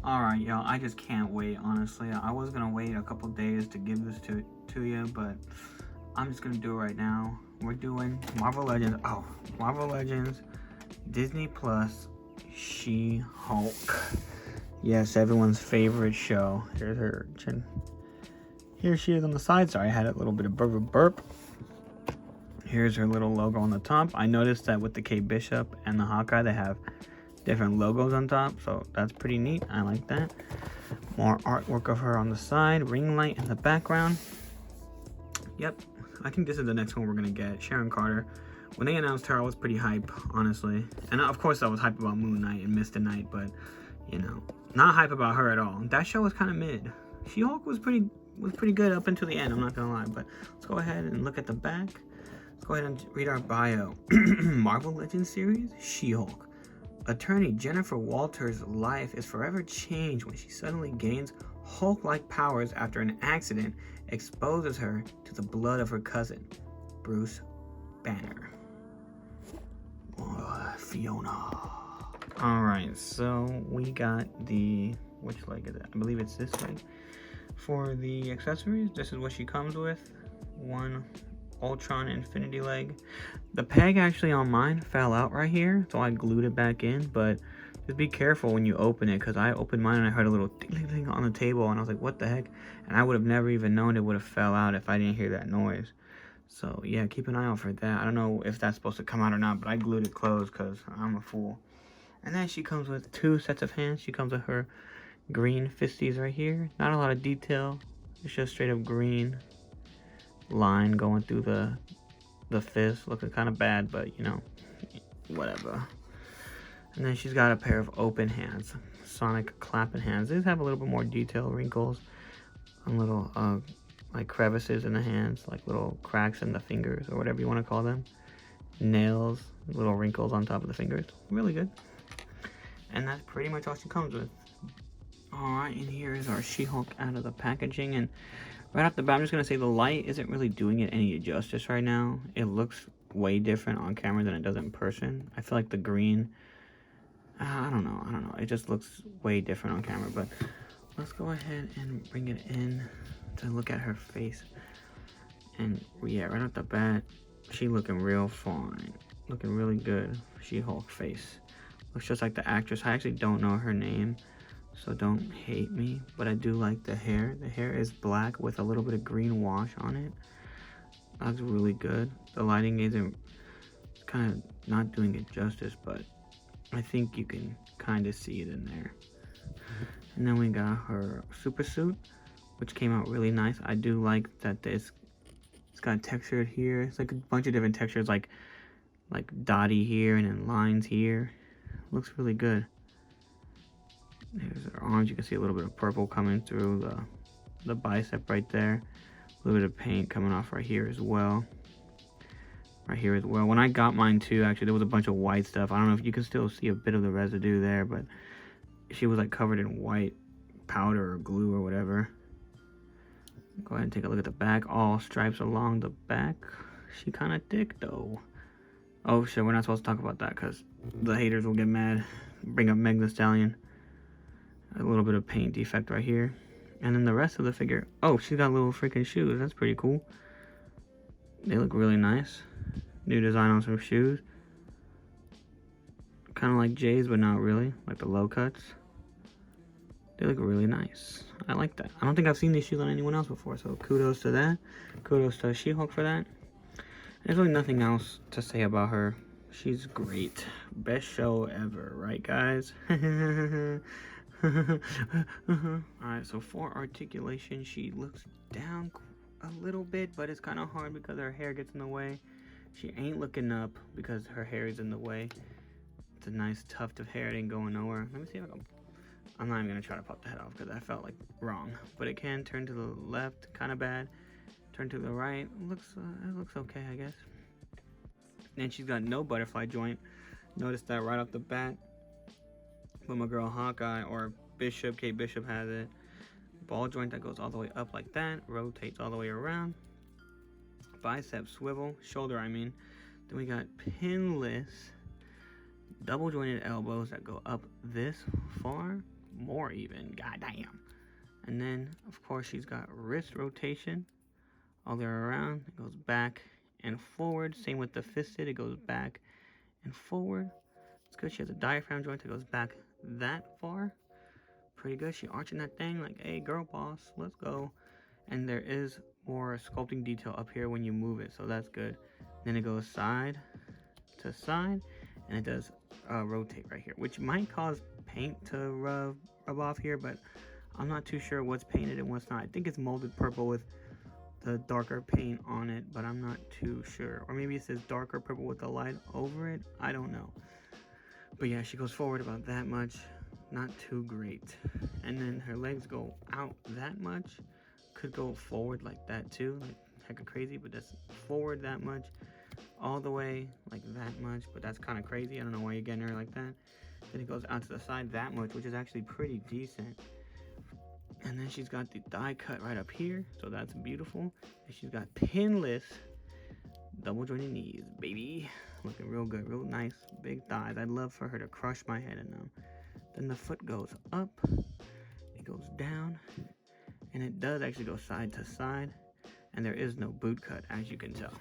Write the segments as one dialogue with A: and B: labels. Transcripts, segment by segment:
A: Alright, y'all, I just can't wait, honestly. I was gonna wait a couple days to give this to you, but I'm just gonna do it right now. We're doing Marvel Legends. Oh, Marvel Legends, Disney Plus, She-Hulk. Yes, everyone's favorite show. Here's her chin. Here she is on the side. Sorry, I had a little bit of burp. Here's her little logo on the top. I noticed that with the Kate Bishop and the Hawkeye, they have different logos on top, so that's pretty neat. I like that. More artwork of her on the side, ring light in the background. Yep, I think this is the next one we're gonna get. Sharon Carter. When they announced her, I was pretty hype, honestly. And of course I was hype about Moon Knight and Mr. Knight, but you know, not hype about her at all. That show was kind of mid. She-Hulk was pretty good up until the end, I'm not gonna lie. But let's go ahead and look at the back. Let's go ahead and read our bio. Marvel Legends series, She-Hulk. Attorney Jennifer Walters' life is forever changed when she suddenly gains Hulk-like powers after an accident exposes her to the blood of her cousin, Bruce Banner. Fiona. Alright, so we got the... which leg is it? I believe it's this leg. For the accessories, this is what she comes with. One Ultron Infinity leg. The peg actually on mine fell out right here, so I glued it back in, but just be careful when you open it, because I opened mine and I heard a little ding on the table and I was like, what the heck? And I would have never even known it would have fell out if I didn't hear that noise. So yeah, keep an eye out for that. I don't know if that's supposed to come out or not, but I glued it closed because I'm a fool. And then she comes with 2 sets of hands. She comes with her green fisties right here. Not a lot of detail. It's just straight up green line going through the fist. Looking kind of bad, but you know, whatever. And then she's got a pair of open hands, Sonic clapping hands. These have a little bit more detail, wrinkles, and little like crevices in the hands, like little cracks in the fingers or whatever you want to call them. Nails, little wrinkles on top of the fingers. Really good. And that's pretty much all she comes with. Alright, and here is our She-Hulk out of the packaging. And right off the bat, I'm just going to say the light isn't really doing it any justice right now. It looks way different on camera than it does in person. I feel like the green, I don't know. It just looks way different on camera. But let's go ahead and bring it in to look at her face. And yeah, right off the bat, she looking real fine. Looking really good. She-Hulk face. Looks just like the actress. I actually don't know her name, so don't hate me, but I do like the hair. The hair is black with a little bit of green wash on it. That's really good. The lighting isn't kind of not doing it justice, but I think you can kind of see it in there. And then we got her super suit, which came out really nice. I do like that it's got texture here. It's like a bunch of different textures, like dotty here and then lines here. Looks really good. There's her arms. You can see a little bit of purple coming through the bicep right there. A little bit of paint coming off right here as well. Right here as well. When I got mine too, actually, there was a bunch of white stuff. I don't know if you can still see a bit of the residue there, but she was like covered in white powder or glue or whatever. Go ahead and take a look at the back. All stripes along the back. She kind of thick though. Oh shit, we're not supposed to talk about that because the haters will get mad. Bring up Meg Thee Stallion. A little bit of paint defect right here. And then the rest of the figure. Oh, she's got little freaking shoes. That's pretty cool. They look really nice. New design on some shoes. Kind of like Jay's, but not really. Like the low cuts. They look really nice. I like that. I don't think I've seen these shoes on anyone else before, so kudos to that. Kudos to She-Hulk for that. There's really nothing else to say about her. She's great. Best show ever, right guys? Alright, so for articulation, she looks down a little bit, but it's kind of hard because her hair gets in the way. She ain't looking up because her hair is in the way. It's a nice tuft of hair. It ain't going nowhere. Let me see if I can... I'm not even going to try to pop the head off because I felt like wrong. But it can turn to the left, kind of bad. Turn to the right. It looks okay, I guess. And she's got no butterfly joint. Notice that right off the bat. But my girl Hawkeye or Bishop, Kate Bishop has it. Ball joint that goes all the way up like that. Rotates all the way around. Bicep swivel. Shoulder, I mean. Then we got pinless double jointed elbows that go up this far. more even. God damn. And then, of course, she's got wrist rotation all the way around. It goes back and forward. Same with the fisted. It goes back and forward. It's good. She has a diaphragm joint that goes back that far. Pretty good. She arching that thing like, hey, girl boss, let's go. And there is more sculpting detail up here when you move it, so that's good. Then it goes side to side, and it does rotate right here, which might cause paint to rub off here, but I'm not too sure what's painted and what's not. I think it's molded purple with the darker paint on it, but I'm not too sure. Or maybe it says darker purple with the light over it. I don't know. But yeah, she goes forward about that much. Not too great. And then her legs go out that much. Could go forward like that too, like hecka crazy, but that's forward that much. All the way like that much, but that's kind of crazy. I don't know why you're getting her like that. Then it goes out to the side that much, which is actually pretty decent. And then she's got the die cut right up here, so that's beautiful. And she's got pinless double jointed knees, baby. Looking real good, real nice, big thighs. I'd love for her to crush my head in them. Then the foot goes up, it goes down, and it does actually go side to side. And there is no boot cut, as you can tell.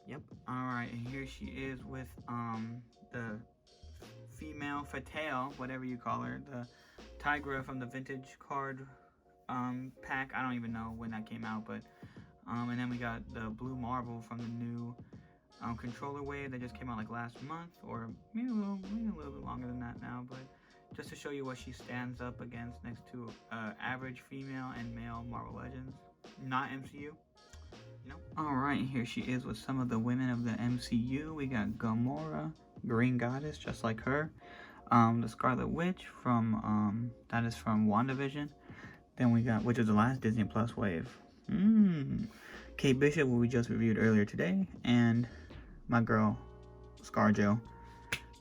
A: Yep. Alright, and here she is with the female Fatale, whatever you call her, the Tigra from the vintage card pack. I don't even know when that came out, but and then we got the Blue Marble from the new controller wave that just came out like last month, or maybe a little bit longer than that now, but just to show you what she stands up against next to average female and male Marvel Legends, not MCU. You know? Alright, here she is with some of the women of the MCU. We got Gamora, Green Goddess, just like her. The Scarlet Witch from, that is from WandaVision. Then we got, which is the last Disney Plus wave. Kate Bishop, who we just reviewed earlier today. And my girl, ScarJo,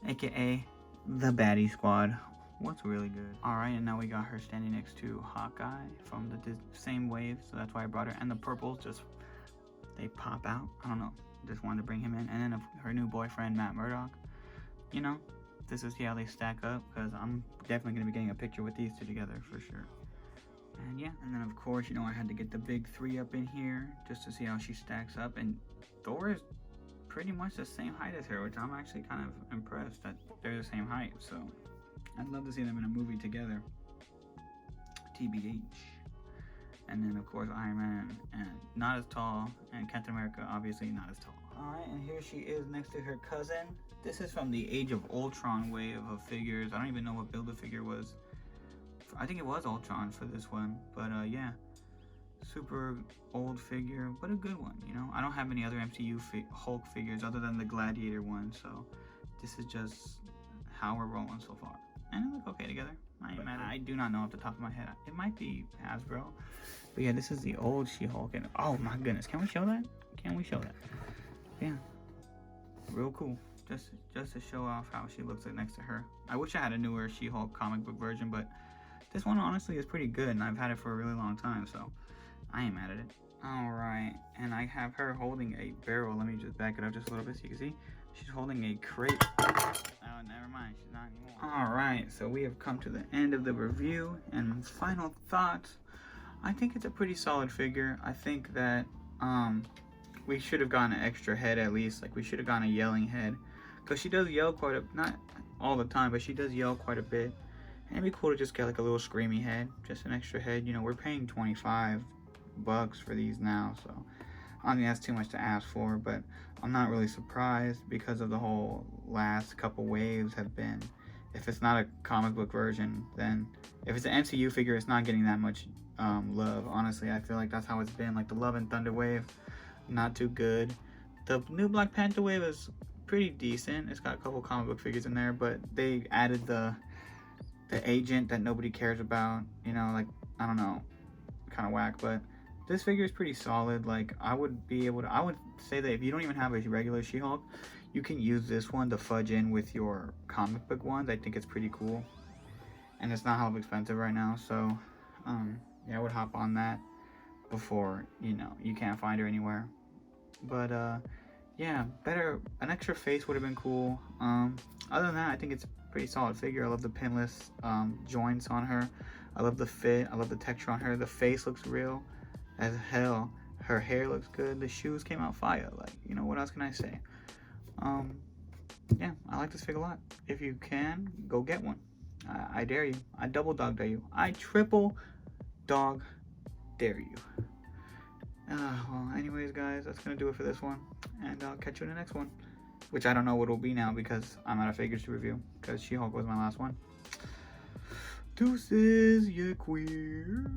A: aka the Baddie Squad. What's really good. Alright, and now we got her standing next to Hawkeye from the same wave, so that's why I brought her. And the purples just, they pop out. I don't know, just wanted to bring him in. And then her new boyfriend, Matt Murdock. You know, this is how they stack up, because I'm definitely going to be getting a picture with these two together for sure. And yeah, and then of course, you know, I had to get the big three up in here just to see how she stacks up. And Thor is pretty much the same height as her, which I'm actually kind of impressed that they're the same height. So I'd love to see them in a movie together. TBH. And then of course Iron Man, and not as tall, and Captain America obviously not as tall. Alright, and here she is next to her cousin. This is from the Age of Ultron wave of figures. I don't even know what Build-A-Figure was. I think it was Ultron for this one, but yeah. Super old figure, but a good one, you know? I don't have any other MCU Hulk figures other than the Gladiator one, so this is just how we're rolling so far. And they look okay together. I do not know off the top of my head. It might be Hasbro. But yeah, this is the old She-Hulk. And oh my goodness, can we show that? Can we show that? Yeah. Real cool. Just to show off how she looks like next to her. I wish I had a newer She-Hulk comic book version, but this one honestly is pretty good, and I've had it for a really long time, so I ain't mad at it. Alright, and I have her holding a barrel. Let me just back it up just a little bit so you can see. She's holding a crate. Oh, never mind. She's not anymore. Alright, so we have come to the end of the review, and final thoughts. I think it's a pretty solid figure. I think that we should have gotten an extra head at least. Like, we should have gotten a yelling head. Because she does yell quite a, not all the time, but she does yell quite a bit. And it'd be cool to just get like a little screamy head. Just an extra head. You know, we're paying $25 for these now, so I don't think that's too much to ask for, but I'm not really surprised because of the whole last couple waves have been, if it's not a comic book version, then if it's an MCU figure, it's not getting that much love. Honestly, I feel like that's how it's been. Like the Love and Thunder wave, not too good. The new Black Panther wave is pretty decent. It's got a couple comic book figures in there, but they added the agent that nobody cares about, you know, like, I don't know, kind of whack. But this figure is pretty solid. Like, I would say that if you don't even have a regular She-Hulk, you can use this one to fudge in with your comic book ones. I think it's pretty cool, and it's not hella expensive right now, so yeah, I would hop on that before, you know, you can't find her anywhere. But yeah, an extra face would have been cool. Other than that, I think it's pretty solid figure. I love the pinless joints on her. I love the fit. I love the texture on her. The face looks real as hell. Her hair looks good. The shoes came out fire. Like, you know, what else can I say? Yeah, I like this figure a lot. If you can, go get one. I dare you. I double dog dare you. I triple dog dare you. Well, anyways, guys, that's gonna do it for this one, and I'll catch you in the next one, which I don't know what it'll be now because I'm out of figures to review, because She-Hulk was my last one. Deuces, you queer.